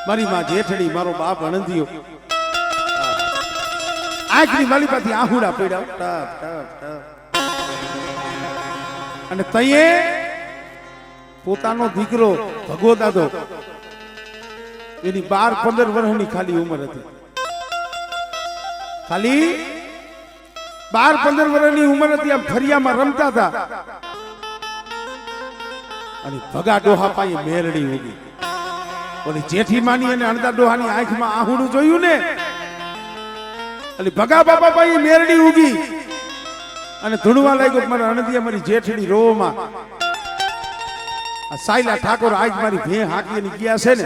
મારી માં જેઠડી, મારો બાપ અણંદિયો, આંખની માલી પાથી આહુડા પડ્યા ટપ ટપ ટપ. અને તયે પોતાનો દીકરો ભગવો દાદો, એની 12-15 વર્ષની ખાલી ઉંમર હતી, ખાલી 12-15 વર્ષની ઉંમર હતી. આમ ફરિયામાં રમતા હતા અને ભગા ડોહા પાસે મેરડી ઉગી. ઓલી જેઠી માની અને અણદા ડોહાની આંખમાં આહુડું જોયું ને, એટલે ભગા બાપા પાસે મેરડી ઉગી અને ધૂણવા લાગ્યો મારા અણદિયા, મારી જેઠડી રોમાં. આ સાયલા ઠાકોર આજ મારી ભે હાકી ની ગયા છે ને,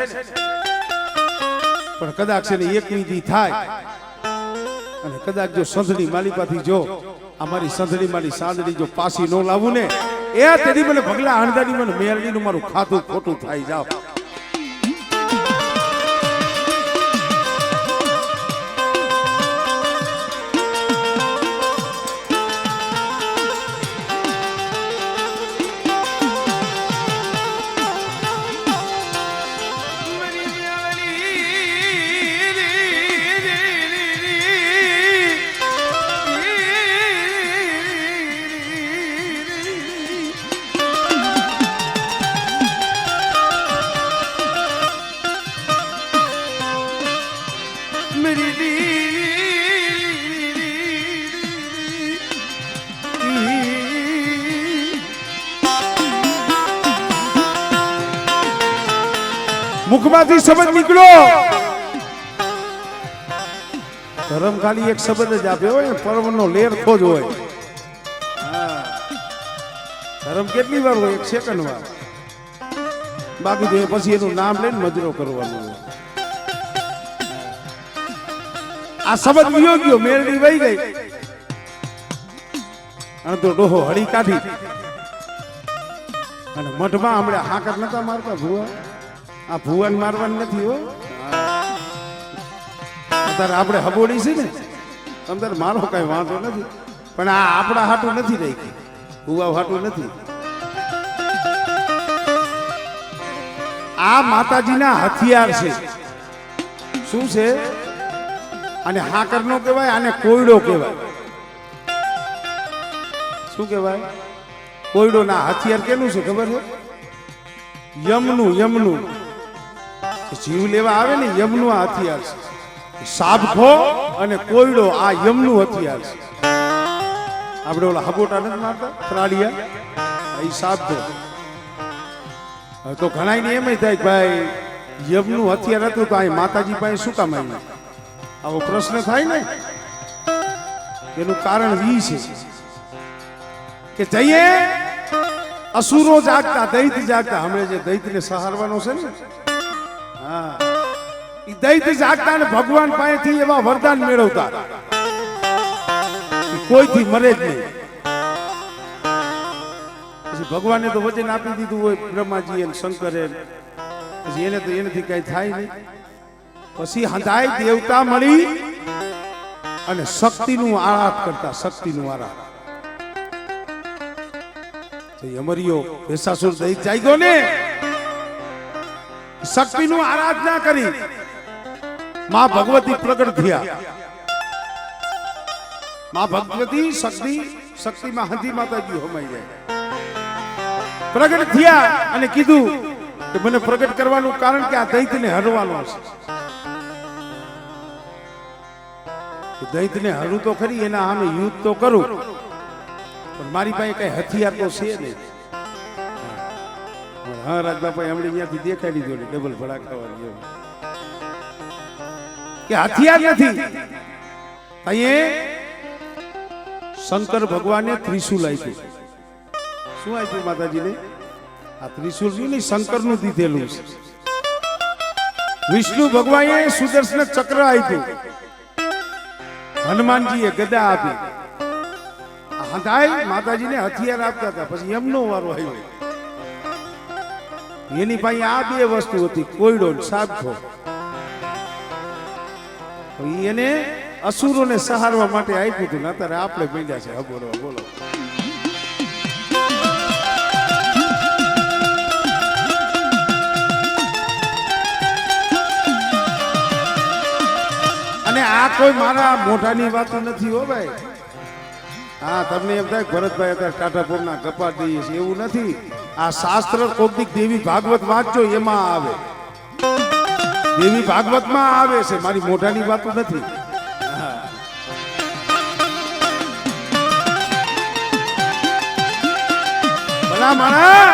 પણ કદાચ છે ને એક દી થાય અને કદાચ જો સંધણી માલિપાથી જો અમારી સંધણી મારી સાંદડી જો પાછી ન લાવું ને, એ તેની મને ભગલા અણદાની મને મેરડી નું મારું ખાતું ખોટું થાય. જાવ મુખમાંથી શબ્દ નીકળ્યો, ધર્મ ખાલી એક શબ્દ જ આપ્યો હોય, પરમનો લેરખો જ હોય. ધર્મ કેટલી વાર હોય? 1 સેકન્ડ વાર. બાકી તો પછી એનું નામ લઈને મજરો કરવાનું હોય. આ શબ્દ વિયો ગયો, મેરડી વહી ગઈ અને તો ડોહો હળી કાઢી અને મઠમાં હમણાં હાકર નતા મારતા ભુવા. આ ભુવન મારવાનું નથી હો, અત્યારે આપણે હબોડી છે ને, તમારે મારો કઈ વાંધો નથી, પણ આ આપણા હાટું નથી રહી, ભુવા હાટું નથી. આ માતાજીના હથિયાર છે. શું છે? આને હાકર નો કહેવાય, આને કોયડો કહેવાય. શું કહેવાય? કોયડો. ના હથિયાર કેનું છે ખબર છે? યમનું. યમનું જીવ લેવા આવે ને, યમનું આ હથિયાર છે. સાબખો અને કોયડો આ યમનું હથિયાર છે. આપણે ઓલા હબોટા નથી મારતા ત્રાડિયા, એ સાબખો. તો ઘણા ને એમ થાય કે ભાઈ યમનું હથિયાર હતું તો આ માતાજી પાસે શું કામ આવ્યું? આવો પ્રશ્ન થાય ને. એનું કારણ ઈ છે કે જઈએ અસુરો જાગતા, દૈત્ય જાગતા. હમણાં જે દૈત્યને સહારવાનો છે ને, હા, એ દૈત્ય જાગતા અને ભગવાન પાસેથી એવા વરદાન મેળવતા કોઈથી મરે જ નહીં. પછી ભગવાને તો વચન આપી દીધું હોય બ્રહ્માજી અને શંકરે, પછી એને તો એનાથી કઈ થાય નહીં. પછી હંધાય દેવતા મળી અને શક્તિનું આરાધ કરતા, શક્તિનું આરાધ. અમરિયો ભેસાસુર દઈ જાગ્યો ને, શક્તિનું આરાધના કરી, માં ભગવતી પ્રગટ થયા. માં ભગવતી શક્તિમાં હંધી માતાજી હોમાઈ જાય, પ્રગટ થયા અને કીધું કે મને પ્રગટ કરવાનું કારણ કે આ દૈત્યને હરવાનો છે. દૈત્યને હરું તો ખરી, એના સામે યુદ્ધ તો કરું, પણ મારી પાસે કઈ હથિયાર તો છે નહીં. હા રાજબાપા હમણાં અહીંયાથી દેખાડી દીધું ડબલ ભડા ખાવાની એવું કે હથિયાર નથી. અહીંયા શંકર ભગવાને ત્રિશુલ આપ્યું. શું આપ્યું માતાજીને? આ ત્રિશુલ છે ને શંકર નું દીધેલું છે. વિષ્ણુ ભગવાને સુદર્શન ચક્ર આપ્યું, હનુમાનજીએ ગદા આપી. હંધાય માતાજીને હથિયાર આપતા હતા. પછી એમનો વારો આવ્યો, એની પાસે આ બે વસ્તુ હતી, કોયડો ને સાબખો. એને અસુરોને સહારવા માટે આપ્યું હતું. અત્યારે આપણે પીડ્યા છે હબોરવા. બોલો. આ કોઈ મારા મોઢાની વાત નથી હો ભાઈ. હા, તમને એમ થાય ભરતભાઈ અત્યારે ટાટાપુરના કપાટ દઈએ છે, એવું નથી. આ શાસ્ત્ર કોકદીક દેવી ભાગવત વાંચજો, એમાં આવે. દેવી ભાગવતમાં આવે છે, મારી મોઢાની વાતો નથી. ભલા માણા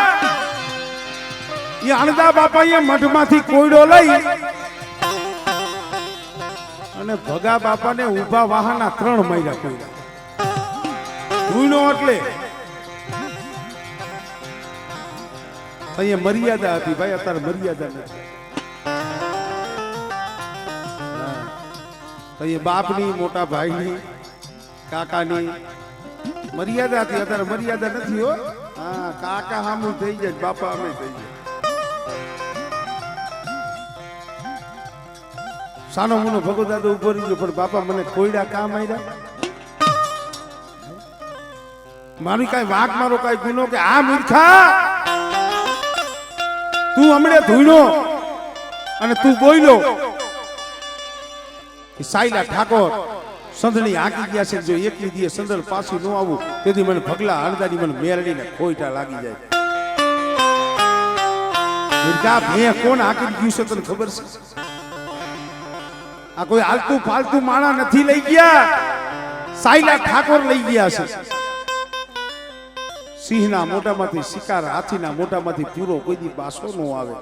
એ અણદા બાપાએ મઠમાંથી કોયડો લઈ અને ભગા બાપાને ઊભા વાહના 3 માર્યા કોયડા. ધૂણો એટલે અહીંયા મર્યાદા હતી ભાઈ, અત્યારે મર્યાદા નથી. અહીંયા બાપની, મોટા ભાઈની, કાકાની મર્યાદા હતી, અત્યારે મર્યાદા નથી હો. હા, કાકા સામું થઈ જાય, બાપા અમે થઈ જાય. સાનો મુનો ભગો દાદો ઉભો રહી ગયો, પણ બાપા મને કોયડા કામ આવ્યા. મારી કઈ વાંક મારો કઈ ગુનો કે આ મૂર્ખા તું હમણે ધૂણો અને તું બોલ્યો સાયલા ઠાકોર સંધણી હાકી ગયા છે, જો એકલી દીએ સંદળ પાછી ન આવું તેથી મને ભગલા અણદાની મને મેરડીને ખોઈટા લાગી જાય. મૂર્ખા ભે કોણ હાકી ગયું છે તને ખબર છે? આ કોઈ આલતું ફાલતું માણા નથી લઈ ગયા, સાયલા ઠાકોર લઈ ગયા છે. સિંહના મોઢામાંથી શિકાર, હાથીના મોઢામાંથી પૂરો કોઈ દી પાછો ન આવે.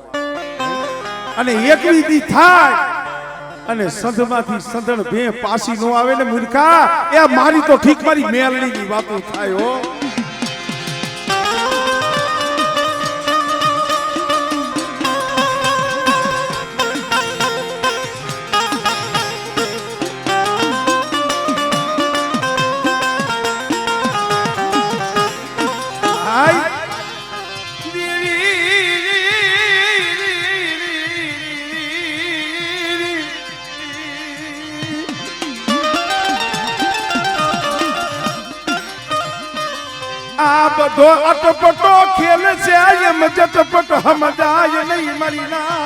અને એકલી દી થાય અને સંધમાંથી સંધણ ભે પાછી ન આવે ને મૂર્ખા, એ મારી તો ઠીક મારી મેલડીની વાતો થાય હો. આ બધો અટપટો ખેલ છે, એમ જટપટ સમજાય નહીં મારી ના.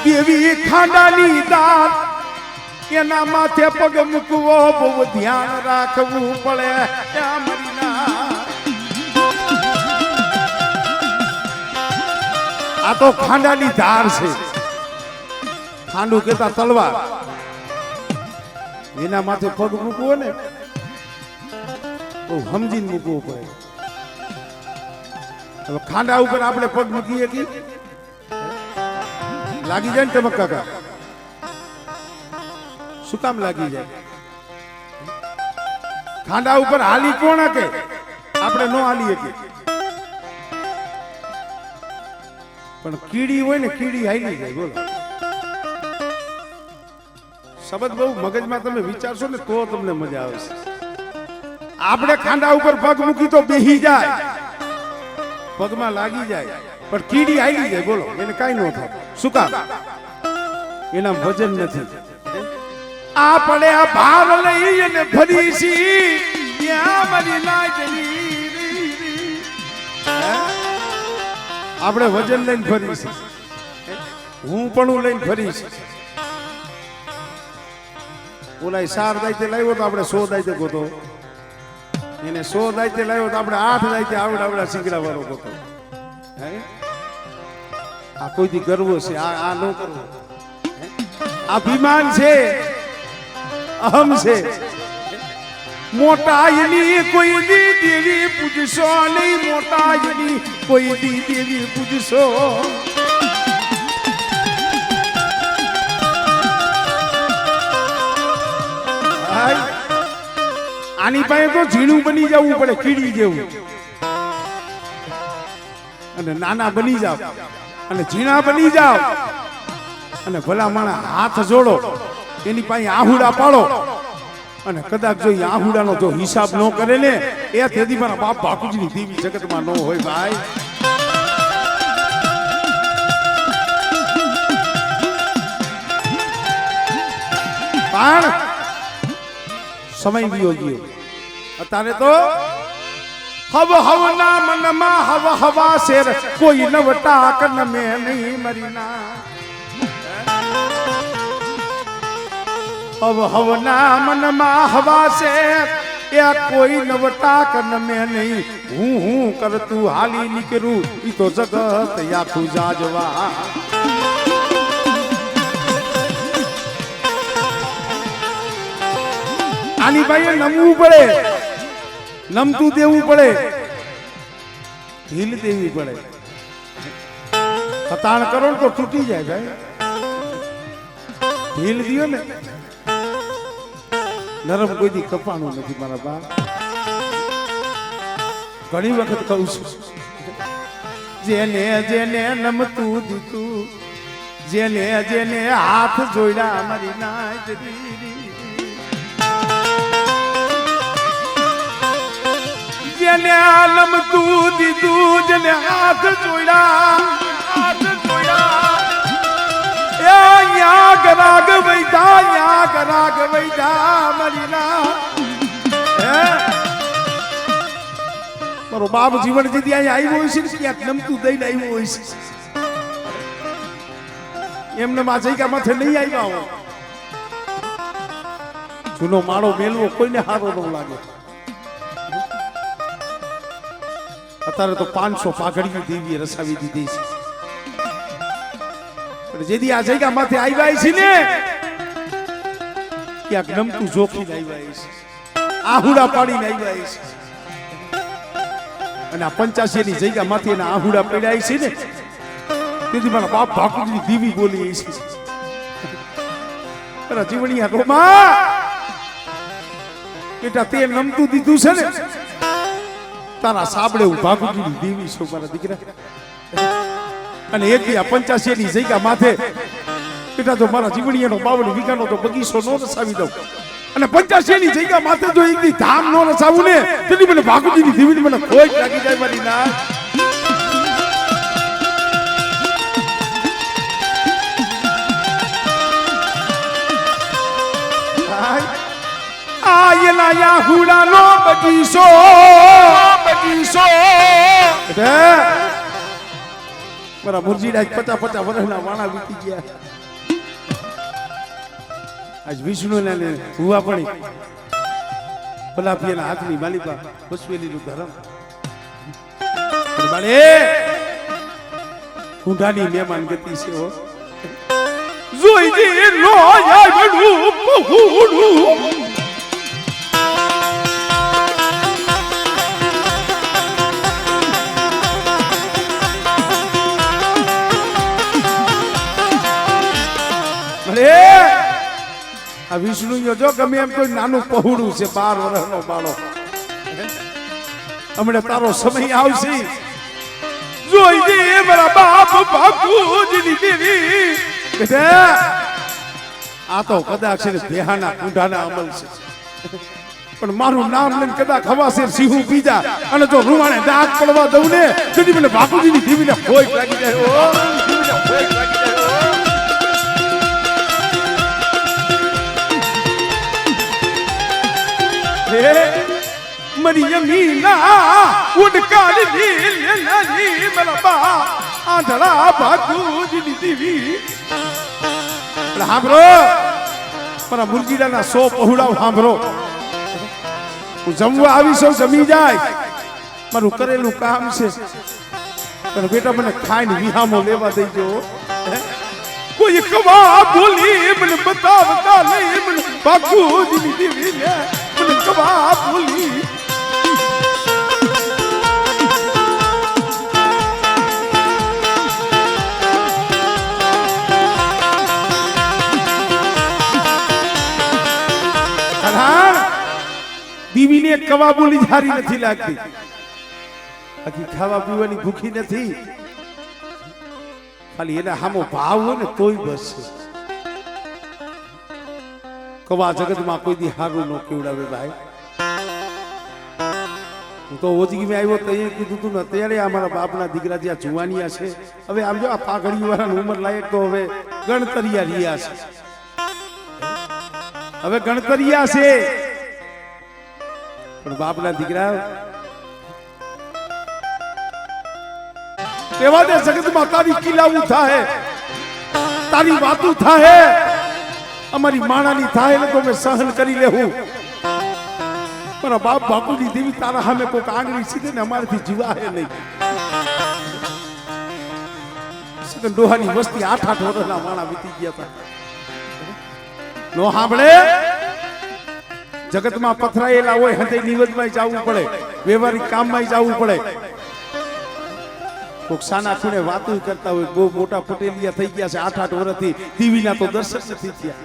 દેવી ખાંડાની દાત એના માથે પગ મૂકવો બહુ ધ્યાન રાખવું પડે મારી ના. આ તો ખાંડાની ધાર છે, ખાંડું કેતા તલવાર. એના માથે પગ મૂકવો ને બહુ સમજીને મૂકવું પડે. હવે ખાંડા ઉપર આપણે પગ મૂકીએ કે લાગી જાય ને તમે કાકા? શું કામ લાગી જાય? ખાંડા ઉપર હાલી કોણ કે આપણે નો હાલીએ કે, પણ કીડી હોય ને કીડી હાલી જાય. બોલો, શબ્દ બહુ મગજમાં તમે વિચારશો ને તો તમને મજા આવશે. આપણે ખાંડા ઉપર પગ મૂકી તો બેહી જાય, પગમાં લાગી જાય, પણ કીડી હાલી જાય. બોલો, એને કઈ ન થાય. શું કામ? એના વજન નથી. આ પડે આ ભાર લઈ અને ફરીસી ત્યાં મારી લાજની. આપણે વજન લઈને ફરીસી, હું પણ લઈને ફરીસી. ઓલા 4 દાયતે લાવ્યો તો આપણે 100 દાયતે ગોતો, એને 100 દાયતે લાવ્યો તો આપણે 8 દાયતે આવડા સિંગડા વાળો ગોતો. આ કોઈથી ગર્વ છે? આ ન કરવો. આ અભિમાન છે, અહમ છે. મોટાઈની કોઈ દી દેવી પૂજશો નહીં, મોટાઈની કોઈ દી દેવી પૂજશો. આની પાસે તો ઝીણું બની જવું પડે, કીડી જેવું. અને નાના બની જાવ અને ઝીણા બની જાવ અને ભલા માણા હાથ જોડો, એની પાસે આહુડા પાડો અને કદાચ જો આહુડાનો જો હિસાબ ન કરે ને, એ તેથી મારા બાપ બાપુજીની દેવી જગતમાં ન હોય ભાઈ. પણ સમય ગયો ગયો. અત્યારે તો હવ હવના મનમાં હવ હવા શેર કોઈ નવટા કન મે નહીં મરીના. अब हवना मनमा हवा से या कोई नवटा कन में नहीं हूँ कर तू हाली निकरू ई तो जगत या तू जाजवा આની ભાઈ નમવું પડે નમતું દેવું પડે ઢીલ દેવી પડે ખતાણ કરો તો તૂટી જાય ભાઈ ઢીલ દિયો ને નરમ કોઈ દી કપાણું નથી મારા બા ઘણી વખત કહું છું જેને જેને નમતું દીધું જેને જેને હાથ જોડ્યા મારી નાચરી જેને નમતું દીધું જેને હાથ જોડ્યા ગરાગ વૈદા મારી ના મારો બાપ જીવન જે ત્યાં આવ્યો હોય છે ને ક્યાંક નમતું દઈને આવ્યો હોય છે એમને માથે માથે નહીં આવ્યા હોય જૂનો માળો મેલવો કોઈને હારો ન લાગે અત્યારે તો 500 પાઘડીઓ દેવીએ રસાવી દીધી છે જેથી આ જગ્યા માથે આવ્યા છે ને ક્યાંક નમતું જોખીને આવ્યા છે આહુડા પાડીને આવ્યા છે અને આ 85 ની જગ્યા માથે એના આહુડા પડ્યા છે ને તેથી મારા બાપ ભાકુની દીવી બોલી છે અરે જીવણીયા રોમા બેટા તે નમતું દીધું છે ને તારા સાબડે હું ભાકુની દીવી છું મારા દીકરા અને એક દી આ 85 ની જગ્યા માથે બેટા જો મારા જીવણીયાનો 52 વીઘાનો તો બગીચો નો રસાવી દઉં અને 85 ની જગ્યા માથે જો એક દી ધામ નો રસાવું ને તેથી મને ભાકુજીની દીવી મને ખોઈ લાગી જાય મારી ના આયલા યાહુડાનો બગીચો મારા મુરજીડા 50 વર્ષના વાણા વીતી ગયા આજ વિષ્ણુ ને હુવા પડી પલાપિયાના હાથની માલિકા બસવેલીનું ધરમ બાળે ઊંઢાની મહેમાન ગતિ છે હો જોઈ દે રોયા બડું પહોડું આ વિષ્ણુ જો ગમે એમ કોઈ નાનું પહોળું છે 12 વર્ષનો બાળો હમણે તારો સમય આવશે જોઈ દે મારા બાપ ભાકુજીની દેવી બેટા આ તો કદાચ છે દેહાના કુંઢાના અમલ છે પણ મારું નામ લઈને કદાચ ખવાશે સિંહુ બીજા અને જો રૂવાણે ડાક પડવા દઉં ને તેથી મને ભાકુજીની દેવીને ખોઈ લાગી જાય ઓ દેવીને ખોઈ લાગી જાય મરી મીના ઉડકાડી લેલી મલબા આંધળા ભાગુજીની દેવી સાંભળો મારા મુરજીડાના 100 પહોળાઓ સાંભળો હું જમવા આવી છું જમી જાય મારું કરેલું કામ છે પણ બેટા મને ખાઈને વિહામો લેવા દેજો કોઈ કવા બોલી મને બતાવતા નહીં મને ભાગુજીની દેવી ને મને કવા બોલી દીવીને કવા બોલી સારી નથી લાગતી બાકી ખાવા પીવાની ભૂખી નથી ખાલી એના સામો ભાવ હોય ને તોય બસ કવા જગતમાં કોઈ દી હારું ન કેવડાવે ભાઈ હું તો ઓજગીમાં આવ્યો તો એ કીધું તું ને અત્યારે અમારા બાપના દીકરા જ્યાં જુવાનિયા છે હવે આમ જો આ પાઘડી વાળાની ઉંમર લાયક તો હવે ગણતરિયા રહ્યા છે હવે ગણતરિયા છે પણ બાપના દીકરા એવા દે જગતમાં તારી કિલાવું થાય તારી વાતું થાય અમારી માણાની થાય એટલે તો અમે સહન કરી લેવું. મારા બાપ બાપુની દેવી તારા સામે કોઈક આંગળી સીધે ને અમારાથી જીવાય નહીં. ડોહાની વસ્તી 8-8 વર્ષના માણા વીતી ગયા હતા. નો સાંભળે જગતમાં પથરાયેલા હોય હતે નિવેદમાં જવું પડે, વ્યવહારિક કામમાં જવું પડે. કોક સાના ખૂણે વાતો કરતા હોય, બહુ મોટા પટેલિયા થઈ ગયા છે 8-8 વર્ષથી ટીવીના તો દર્શક નથી થયા.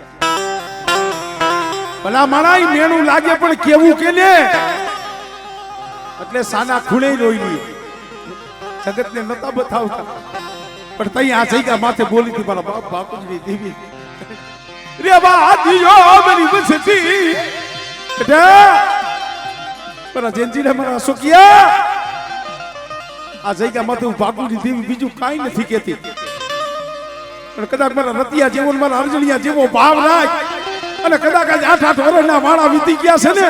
ભલા માણા મેણું લાગે પણ કેવું કે ને એટલે સાના ખૂણે રોઈ લે. જગતને નતા બતાવતા પણ તઈ આ જગ્યા માથે બોલી હતી મારા બાપ બાપુની દેવી રે બા દિયો મારી વસતી બેટા મારા જેનજીને મારા સુકિયા આ જગ્યા માથે હું બાપુની દેવી બીજું કાઈ નથી કહેતી. પણ કદાચ મારા રતિયા જેવો મારા અરજણિયા જેવો ભાવ રાખ અને કદાચ આજ 8-8 વર્ષના વાળા વીતી ગયા છે ને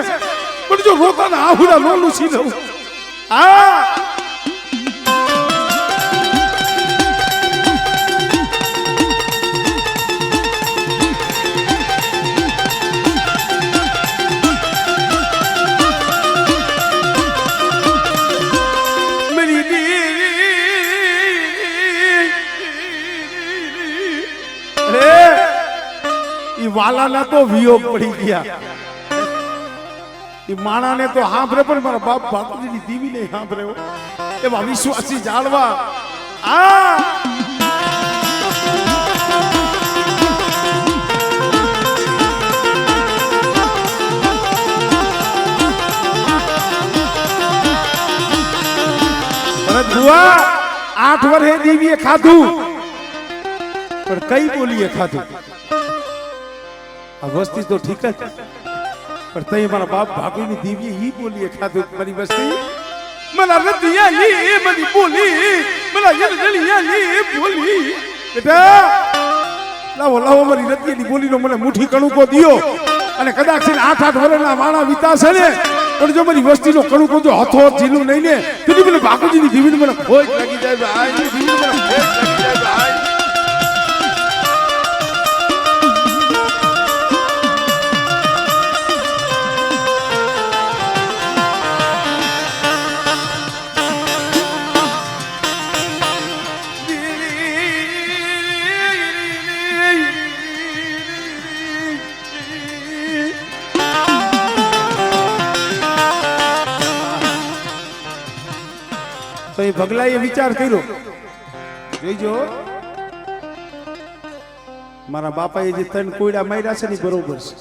પણ જો રોતાના આહુડા નો લૂસી લઉં. આ વાલાના તો વિયોગ પડી ગયા. એ માણાને તો સાંભળે પણ મારા બાપ બાપુજીની દીવીને સાંભળે એવા વિશ્વાસી જાળવા. આ ભરત બુઆ 8 વર્ષે દીવીએ ખાધું પણ કઈ બોલીએ ખાધું. આ વસ્તી તો ઠીક જ પણ તઈ મારા બાપ ભાગુની દેવીએ ઈ બોલીએ ખાધું. મારી વસ્તી મને રતિયા લી મને બોલી મને યરજલિયા લી બોલી બેટા લાવો લાવો મારી રતિયાની બોલીનો મને મુઠ્ઠી કણુકો દિયો. અને કદાચ 8-8 વર્ષના વાણા વિતાશે ને પણ જો મારી વસ્તીનો કણુકો જો હથો જીલું નહીં ને તો મને ભાગુજીની દેવીને મને ખોજ લાગી જાય ભાઈ. દેવીને મને ખોજ લાગી જાય ભાઈ. તો એ ભગલાએ વિચાર કર્યો જોઈજો મારા બાપાએ જે 3 કોયડા માર્યા છે ને બરોબર છે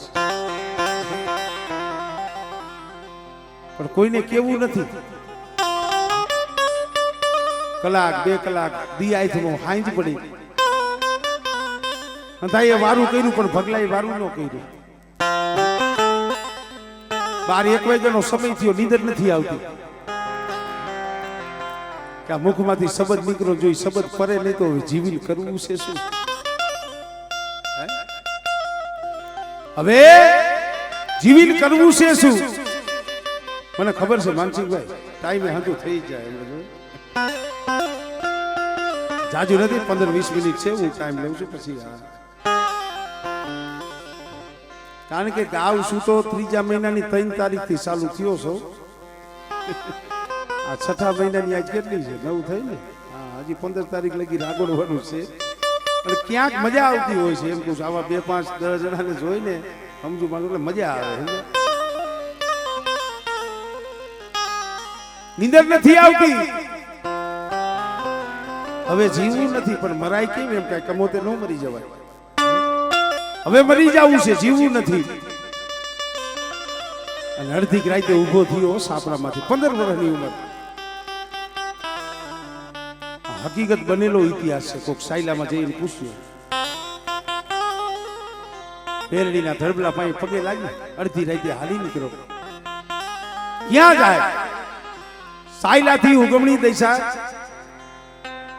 પણ કોઈને કેવું નથી. કલાક 2 કલાક દી આઈથનો હાંજ પડી અંધાએ વારું કર્યું પણ ભગલાએ વારું ન કર્યું. 12-1 વાગ્યાનો સમય થયો, નીંદર નથી આવતી. કે મુખમાંથી શબ્દ નીકળો જોઈ શબ્દ પરે નહીં તો જીવીને કરવું છે શું? હવે જીવીને કરવું છે શું? મને ખબર છે માનસિંહભાઈ ટાઈમે હાંધું થઈ જાય જાજુ નથી 15-20 મિનિટ છે હું ટાઈમ લઉં છું પછી. કારણ કે ગાવ શું તો 3જા મહિનાની 3 તારીખથી ચાલુ થયો છો. આ 6ઠા મહિનાની આજ કેટલી છે 9 થઈ ને. હા હજી 15 તારીખ લગી રાગોડવાનું છે. અને ક્યાંક મજા આવતી હોય છે એમ કહું છું. આવા 2-5-10 જણાને જોઈને સમજુ માનું એટલે મજા આવે. નીંદર નથી આવતી. હવે જીવવું નથી પણ મરાય કેમ એમ કઈ કમોતે ન મરી જવાય. હવે મરી જવું છે જીવવું નથી. અને અડધી રાતે ઉભો થયો સાપરામાંથી 15 વર્ષની ઉંમર. હકીકત બનેલો ઇતિહાસ છે. કોક સાયલામાં જઈને પૂછ્યું પેરડીના ધરબલા પાસે પગે લાગી અડધી રાતે હાલી નીકળ્યો. ક્યાં જાય? સાયલાથી ઉગમણી દિશા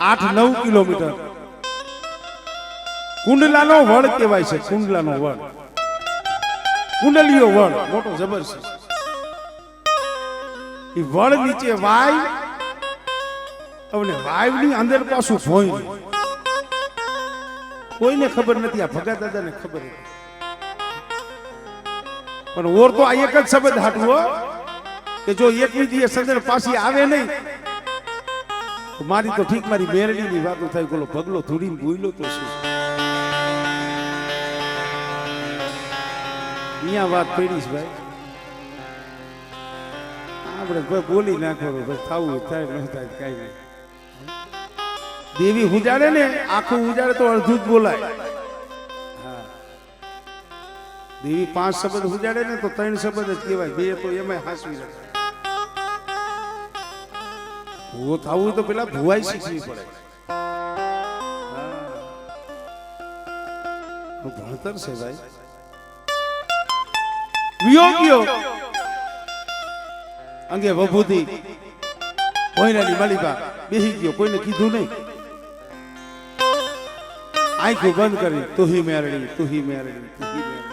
8-9 કિલોમીટર. કુંડલાનો વડ કહેવાય છે. કુંડલાનો વડ કુંડલીઓ વડ મોટો જબરજસ્ત. એ વડ નીચે વાય અને વાયની અંદર પાછું ભોય. કોઈને ખબર નથી. આ ભગા દાદાને ખબર હતી. પણ ઓર તો આ એક જ શબ્દ હાટવું હો કે જો એકવી દી સજણ પાછી આવે નહીં તો મારી તો ઠીક મારી મેરડીની વાતો થાય બોલો પગલો ધૂડીને ભૂલો તો શું અહીંયા વાત પડીશ ભાઈ આપણે કોઈ બોલી નાખો ભાઈ થવું થાય ન થાય કઈ નહીં દેવી ઉજાડે ને આખું ઉજાડે તો અડધું જ બોલાય દેવી 5 શબ્દ ઉજાડે ને તો 3 શબ્દ જ કહેવાય બે તો એમાં હાસવી જાય ભૂવો થવું તો પેલા ભુવાઈ શીખવી પડે ભણતર છે ભાઈ વિયોગ્યો અંગે વભૂતિ કોઈનાની માલિકા બેહી ગયો કોઈને કીધું નહીં આંખો બંધ કરી તુહી મેરડી તુહી મેરડી તુહી મેરડી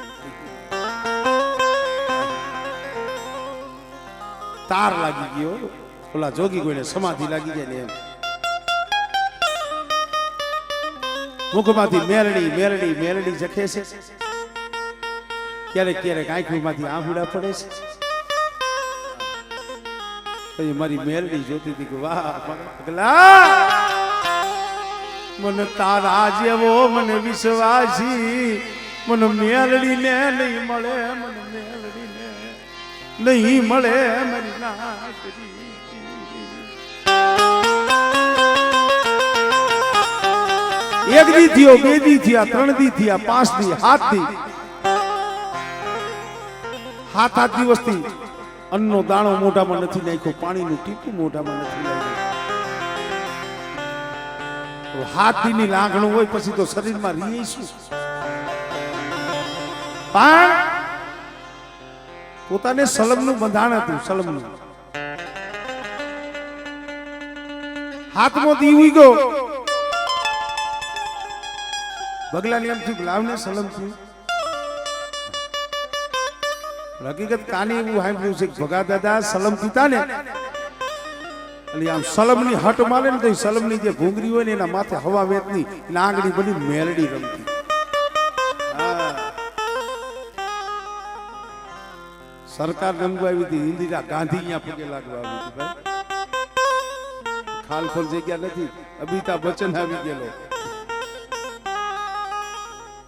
તાર લાગી ગયો ઓલા જોગી કોઈને સમાધિ લાગી જાય ને એમ મુખમાંથી મેરડી મેરડી મેરડી જખે છે ક્યારેક ક્યારેક આંખોમાંથી આંખુડા પડે છે મારી મેરડી જોતી હતી કે વાહ પગલા મને તારા જેવો મને વિશ્વાસી મને મેરડી ને નહીં મળે મને મેરડી ને નહીં મળે મારી નાકડી એક દી થયો બે દી થયા 3 દી થયા 5 દી 7 દી 7 દિવસથી અન્નનો દાણો મોઢામાં નથી નાખ્યો પાણીનું ટીપું મોઢામાં નથી નાખ્યું 7 દીની લાગણું હોય પછી તો શરીરમાં રીએ શું પણ પોતાને સલમનું બંધાણ હતું સલમનું હાથમાં દીવી ગયો બગલાની એમ થયું લાવને સલમ થયું હકીકત કાની એવું સાંભળ્યું છે ભગા દાદા સલમ પીતા ને એટલે આમ સલમની હટ મારે ને તો સલમની જે ઘૂંઘરી હોય ને એના માથે હવા વેતની નાગડી બની મેલડી રમતી સરકાર રમવા આવી હતી ઇન્દિરા ગાંધી અહીંયા પગે લાગવા આવી હતી ભાઈ ખાલખોલ જગ્યા નથી અમિતાભ બચ્ચન આવી ગયેલો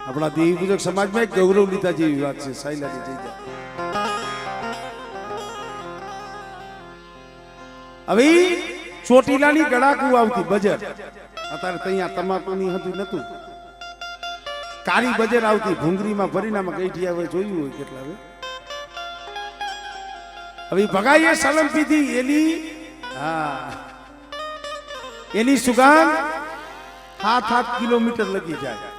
આપણા દેવી પૂજક સમાજમાં એક ગૌરવ લીધા જેવી વાત છે સાયલાની જગ્યા હવે ચોટીલાની ગળાકુ આવતી બજર અત્યારે ત્યાં તમાકુની હતું નતું કાળી બજર આવતી ભૂંગરીમાં ભરીનામાં ગઈઠિયા હોય જોયું હોય કેટલા હવે ભગાઈએ સલમ પીધી એની સુગંધ 7 કિલોમીટર લગી જાય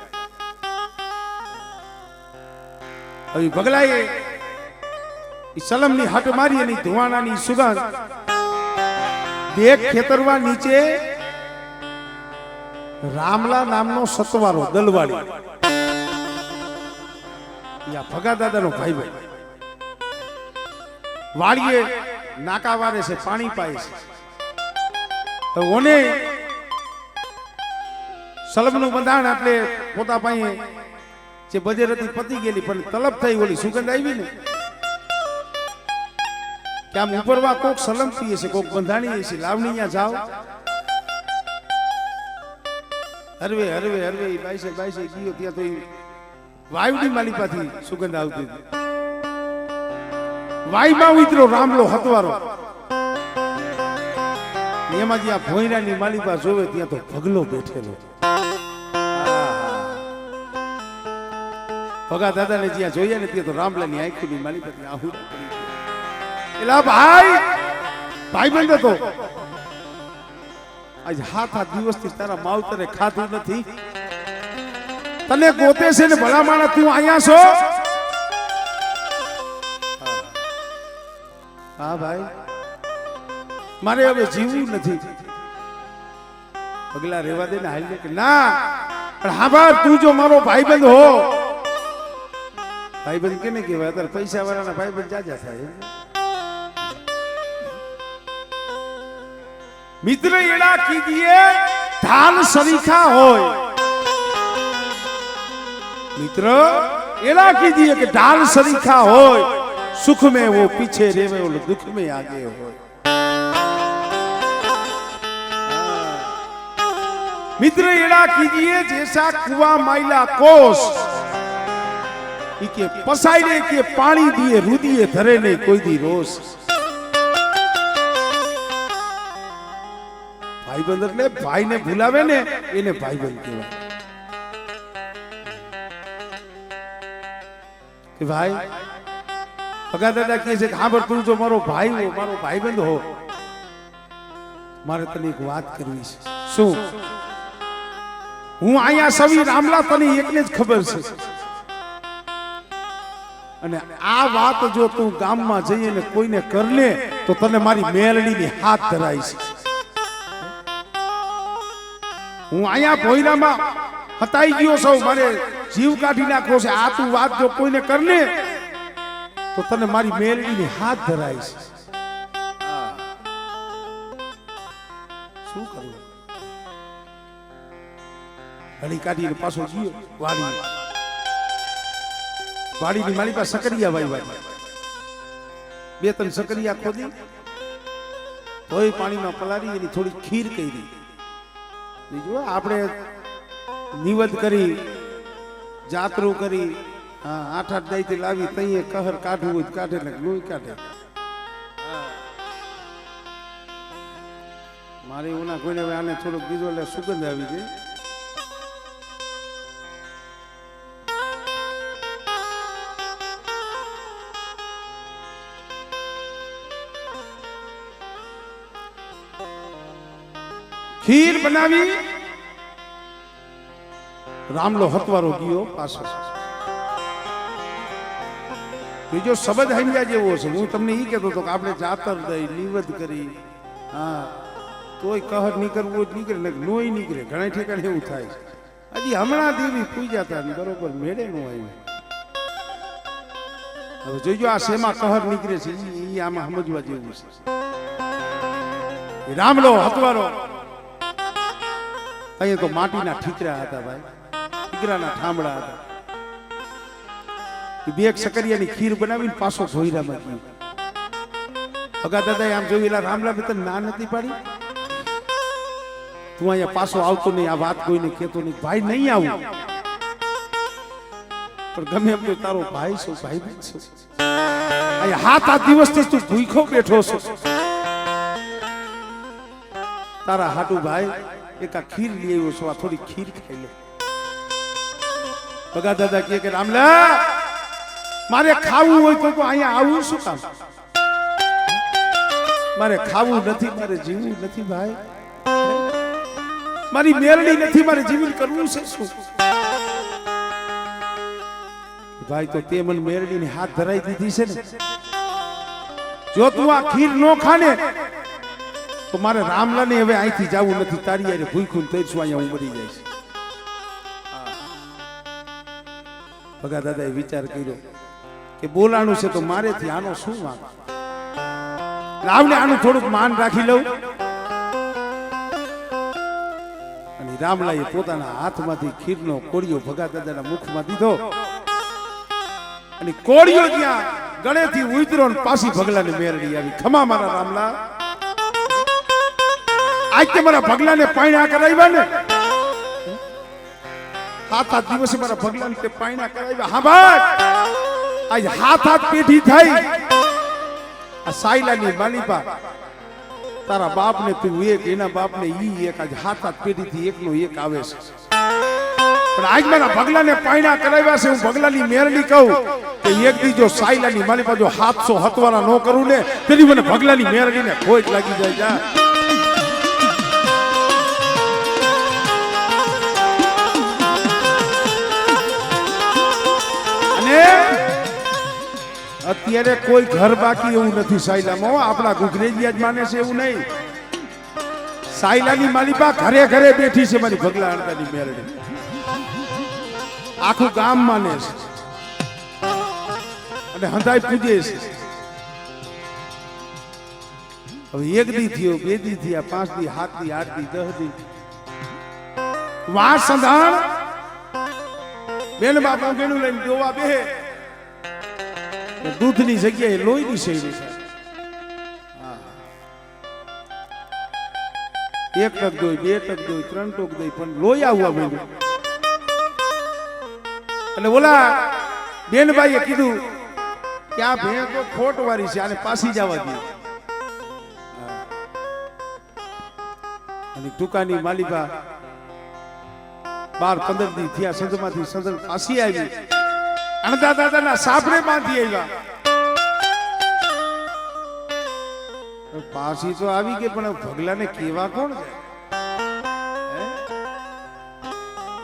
હવે ભગલાએ સલમની હટ મારી એની ધુવાણાની સુગંધ દેખ ખેતરવા નીચે રામલા નામનો સતવારો દલવાળી યા ભગા દાદાનો ભાઈ ભાઈ વાડીએ નાકા વારે છે પાણી પાય છે તો ઓને સલમનું બંધાણ એટલે પોતા પાસે જે બજેર હતી પતી ગયેલી પણ તલબ થઈ ઓલી સુગંધ આવી ને કે આમ ઉપરવા કોક સલમ પીએ છે કોક બંધાણી છે લાવણી ત્યાં જાઓ હરવે હરવે હરવે બાઈસે ગયો ત્યાં તો વાયુની માલિપાથી સુગંધ આવતી હતી વાયમાં ઉતરો રામલો હતવારો એમાં જ્યાં ભોયરાની માલિપા જોવે ત્યાં તો ભગલો બેઠેલો ભગા દાદાને જ્યાં જોઈએ ને ત્યાં તો રામલાની આંખની માલિપાથી આહુડા કરી એલા ભાઈ બંધ હતો આજ 7 દિવસથી તારા માવતરે ખાધું નથી તને ગોતે છે ને ભલા માણસ તું અહીંયા છો હા ભાઈ મારે હવે જીવવું નથી પગલા રેવા દે ને હાલ કે ના પણ હા ભાઈ તું જો મારો ભાઈબંધ હો ભાઈબંધ કેને કહેવાય અત્યારે પૈસા વાળાના ભાઈબંધ જાજા થાય મિત્ર એડા કીજીએ ઢાલ સરીખા હોય મિત્ર એડા કીજીએ કે ઢાલ સરીખા હોય सुख में वो पीछे रेवे वो दुख में आगे हो। मित्र एड़ा कीजिए जैसा कुआं माइला कोस के पसाइले के पानी दिए रुदिए धरे नहीं कोई दी रोस। भाईबंध એટલે ભાઈ ને ભૂલાવે ને એને ભાઈબંધ કહેવાય કે ભાઈ ભગા દાદા કહે છે કે હા પર તું જો મારો ભાઈ હો મારો ભાઈબંધ હો મારે તને એક વાત કરવી છે। શું? હું અહીંયા સવી રામલા તને એકને જ ખબર છે અને આ વાત જો તું ગામમાં જઈને કોઈને કરને તો તને મારી મેલડીની હાથ ધરાઈ છે। હું અહીંયા ભોયરામાં હતાઈ ગયો છું મારે જીવ કાઢી નાખો છે આ તું વાત જો કોઈને કરને તો તને મારી મેલડીની હાથ ધરાઈ છે। શું કરું? હળી કાઢીને પાછો ગયો વાડીની મારી પાસે સકરિયા વાઈ બે ત્રણ સકરિયા ખોદી તોય પાણીમાં પલાળી એની થોડી ખીર કરી બીજું આપણે નિવદ કરી જાતરું કરી હા 8-8 દાઈથી લાવી તઈએ કહર કાઢવું હોય કાઢે ને લોહી કાઢે। મારે ઓના કોઈને આને થોડુંક બીજો એટલે સુગંધ આવી ગઈ। खीर बनावी रामलो हतवारो गयो पाछो बीजो शब्द हमिया जेवो छे। हूँ तमने ई कहेतो तो कि आपणे जातर दई निवद करी हाँ तोय कहर निकरवो ज निकरे ने नोय निकरे घणे ठेकाणे एवुं थाय छे। हजी हमणा देवी पूजा था बरोबर मेळे नो आव्यो हवे जोजो आ सेमा कहर निकरे छे ई आमा समजवा जेवुं छे। रामलो हतवारो અહીં તો માટીના ઠીકરા હતા ભાઈ ઠીકરાના ઠામડા હતા બે એક સકરિયાની ખીર બનાવીને પાછો ભોયરામાં ગયો। ભગા દાદાએ આમ જોયેલા રામલા મિત્ર ના નથી પાડી તું અહીંયા પાછો આવતો નહીં આ વાત કોઈને કહેતો નહીં ભાઈ નહીં આવું પણ ગમે એમ તો તારો ભાઈ છો ભાઈ છો અહીંયા 7-8 દિવસથી તું ભૂખ્યો બેઠો છો તારા હાટુ ભાઈ एक खीर लिए छो थोड़ी खीर खाई ले। भगा दादा कहे कि रामला मारे खावू होय तो अहींया आवू शुं काम मारे खावू नथी मारे जीवू नथी भाई मारी मेलडी नथी मारे जीवन करवू छे शुं भाई तो ते मन मेलडी ने हाथ धराई दीधी छे ने जो तू आ खीर नो खाने तो मारे रामला ने हवे आईथी जावू नथी तारी यारे भूखून तैरसु अहींया હું મરી જઈશ। ભગા દાદાએ વિચાર કર્યો કે બોલાણું છે તો મારેથી આનો શું વાંક રામને આનું થોડુંક માન રાખી લઉં અને રામલાએ પોતાના હાથમાંથી ખીરનો કોળિયો ભગા દાદાના મુખમાં દીધો અને કોળિયો જ્યાં ગળેથી ઉતરો ને પાછી ભગલાને મેરડી આવી। ખમા મારા રામલા आज ते मारा भगला ने पायणा कराव्या ने 7-8 दिवस मारा भगला ने पायणा कराव्या। हाँ भाई आज हाथ पेढ़ी थई आ सायलानी मालीपा तारा बाप ने तू एक एना बाप ने ई एक आज हाथ पेढ़ी थी एक नो एक आवे छे पण आज मारा भगला ने पायणा कराव्या छे। हूँ भगलानी मेरडी कहूं के एक दी जो सायलानी मालीपा जो 700 हतवारा नो करूं ने तेरी मने भगलानी मेरडी ने खोज लागी जाय जा। અત્યારે કોઈ ઘર બાકી એવું નથી સાયલામાં આપણા ગુગરેજીયા જ માને છે એવું નહીં સાયલાની માલીપા ઘરે ઘરે બેઠી છે મારી ભગલા અણતાની મેરડી આખું ગામ માને છે અને હંધાઈ પૂજે છે। હવે એક દી થયો બે દી થયા 5 દી 7 દી 8 દી 10 દી વાસ સંધાણ બેન બાપા ગેણું લઈને જોવા બેહે કે દૂધની જગ્યાએ લોહીની શેરડી છે. એક ટક દોઈ, બે ટક દોઈ, 3 ટોક દોઈ, પણ લોહી આવવા માંડ્યું. એટલે ઓલા બેનભાઈએ કીધું કે આ ભેં તો ખોટ વાળી છે, આને પાછી જવા દે. અને ટૂંકાની માલિકા 12-15 દી થયા સંધમાંથી સંધ પાછી આવી. અણદા દાદાના સાપરે બાંધી આવ્યા. પાછી તો આવી ગઈ, પણ ભગલાને કેવા કોણ છે?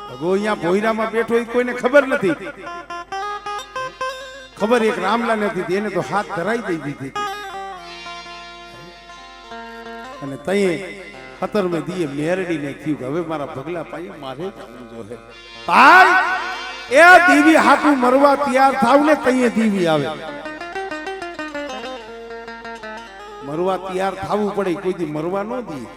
ભગો અહીંયા ભોયરામાં બેઠો એ કોઈને ખબર નથી. ખબર એક રામલા નથી, એને તો હાથ ધરાઈ દઈ દીધી. અને તઈએ 17મે દીએ મેરડીને થયું કે હવે મારા ભગલા પાયે મારે જવું જોઈએ. ભાઈ એ દીવી હાથું મરવા તૈયાર થાવ ને તઈએ દીવી આવે. મરવા તૈયાર થવું પડે, કોઈ દી મરવા ન દી.